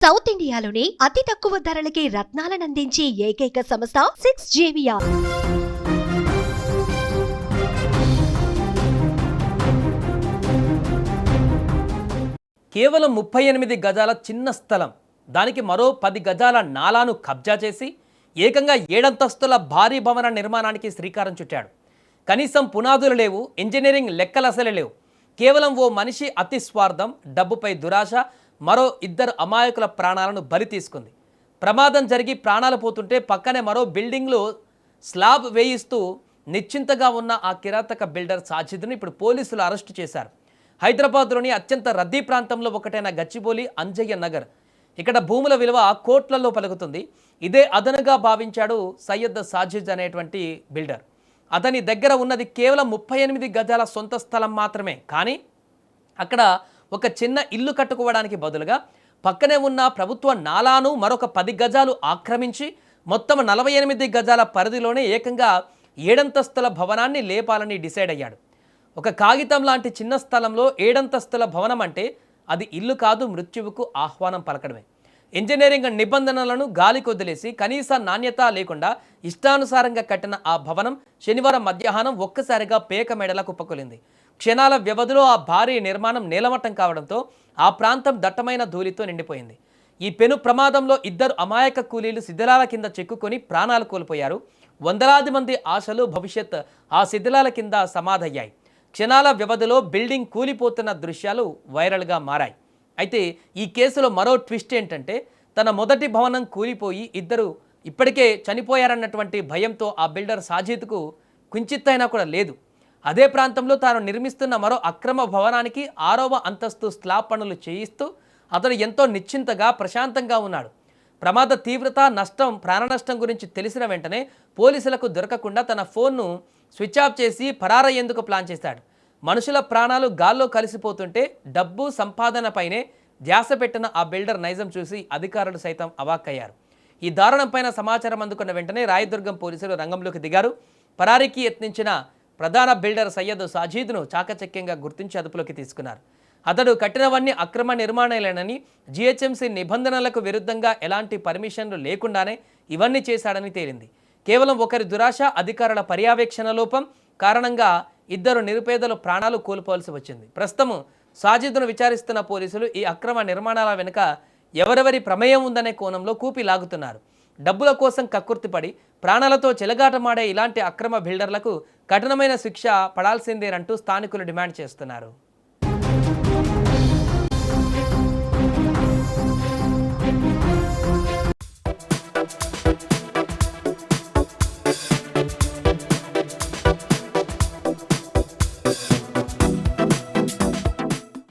South ఇండియాలోని అతి తక్కువ ధరలకి రత్నాలనందించే ఏకైక సంస్థ 6JVR. కేవలం 38 గజాల చిన్న స్థలం, దానికి మరో 10 గజాల నాలాను కబ్జా చేసి ఏకంగా 7 అంతస్తుల భారీ భవన నిర్మాణానికి శ్రీకారం చుట్టాడు. కనీసం పునాదులు లేవు, ఇంజనీరింగ్ లెక్కలు అసలే లేవు. కేవలం ఓ మనిషి అతి స్వార్థం, డబ్బుపై దురాశ మరో 2 అమాయకుల ప్రాణాలను బలి తీసుకుంది. ప్రమాదం జరిగి ప్రాణాలు పోతుంటే పక్కనే మరో బిల్డింగ్లో స్లాబ్ వేయిస్తూ నిశ్చింతగా ఉన్న ఆ కిరాతక బిల్డర్ సాజిద్ను ఇప్పుడు పోలీసులు అరెస్టు చేశారు. హైదరాబాద్లోని అత్యంత రద్దీ ప్రాంతంలో ఒకటైన గచ్చిబౌలి అంజయ్య నగర్. ఇక్కడ భూముల విలువ కోట్లలో పలుకుతుంది. ఇదే అదనుగా భావించాడు సయ్యద్ సాజిద్ అనేటువంటి బిల్డర్. అతని దగ్గర ఉన్నది కేవలం 38 గజాల సొంత స్థలం మాత్రమే. కానీ అక్కడ ఒక చిన్న ఇల్లు కట్టుకోవడానికి బదులుగా పక్కనే ఉన్న ప్రభుత్వ నాలాను మరొక 10 గజాలు ఆక్రమించి మొత్తం 48 గజాల పరిధిలోనే ఏకంగా 7 అంతస్తుల భవనాన్ని లేపాలని డిసైడ్ అయ్యాడు. ఒక కాగితం లాంటి చిన్న స్థలంలో 7 అంతస్తుల భవనం అంటే అది ఇల్లు కాదు, మృత్యువుకు ఆహ్వానం పలకడమే. ఇంజనీరింగ్ నిబంధనలను గాలికి వదిలేసి కనీస నాణ్యత లేకుండా ఇష్టానుసారంగా కట్టిన ఆ భవనం శనివారం మధ్యాహ్నం ఒక్కసారిగా పేక మెడల కుప్పకొలింది. క్షణాల వ్యవధిలో ఆ భారీ నిర్మాణం నేలమట్టం కావడంతో ఆ ప్రాంతం దట్టమైన ధూళితో నిండిపోయింది. ఈ పెను ప్రమాదంలో 2 అమాయక కూలీలు శిథిలాల కింద చిక్కుకొని ప్రాణాలు కోల్పోయారు. వందలాది మంది ఆశలు, భవిష్యత్ ఆ శిథిలాల కింద సమాధయ్యాయి. క్షణాల వ్యవధిలో బిల్డింగ్ కూలిపోతున్న దృశ్యాలు వైరల్గా మారాయి. అయితే ఈ కేసులో మరో ట్విస్ట్ ఏంటంటే, తన మొదటి భవనం కూలిపోయి 2 ఇప్పటికే చనిపోయారన్నటువంటి భయంతో ఆ బిల్డర్ సాజిద్కు కుంచిత్తైనా కూడా లేదు. అదే ప్రాంతంలో తాను నిర్మిస్తున్న మరో అక్రమ భవనానికి 6వ అంతస్తు స్లాబ్ పనులు చేయిస్తూ అతడు ఎంతో నిశ్చింతగా, ప్రశాంతంగా ఉన్నాడు. ప్రమాద తీవ్రత, నష్టం, ప్రాణ నష్టం గురించి తెలిసిన వెంటనే పోలీసులకు దొరకకుండా తన ఫోన్ను స్విచ్ ఆఫ్ చేసి పరారయ్యేందుకు ప్లాన్ చేశాడు. మనుషుల ప్రాణాలు గాల్లో కలిసిపోతుంటే డబ్బు సంపాదనపైనే ధ్యాస పెట్టిన ఆ బిల్డర్ నైజం చూసి అధికారులు సైతం అవాక్కయ్యారు. ఈ దారుణంపైన సమాచారం అందుకున్న వెంటనే రాయదుర్గం పోలీసులు రంగంలోకి దిగారు. పరారీకి యత్నించిన ప్రధాన బిల్డర్ సయ్యద్ సాజిద్ను చాకచక్యంగా గుర్తించి అదుపులోకి తీసుకున్నారు. అతడు కట్టినవన్నీ అక్రమ నిర్మాణాలేనని, జీహెచ్ఎంసీ నిబంధనలకు విరుద్ధంగా ఎలాంటి పర్మిషన్లు లేకుండానే ఇవన్నీ చేశాడని తేలింది. కేవలం ఒకరి దురాశ, అధికారుల పర్యవేక్షణ లోపం కారణంగా 2 నిరుపేదలు ప్రాణాలు కోల్పోవాల్సి వచ్చింది. ప్రస్తుతం సాజిద్ను విచారిస్తున్న పోలీసులు ఈ అక్రమ నిర్మాణాల వెనుక ఎవరెవరి ప్రమేయం ఉందనే కోణంలో కూపి లాగుతున్నారు. డబ్బుల కోసం కక్కుర్తిపడి ప్రాణాలతో చెలగాటమాడే ఇలాంటి అక్రమ బిల్డర్లకు కఠినమైన శిక్ష పడాల్సిందేనంటూ స్థానికులు డిమాండ్ చేస్తున్నారు.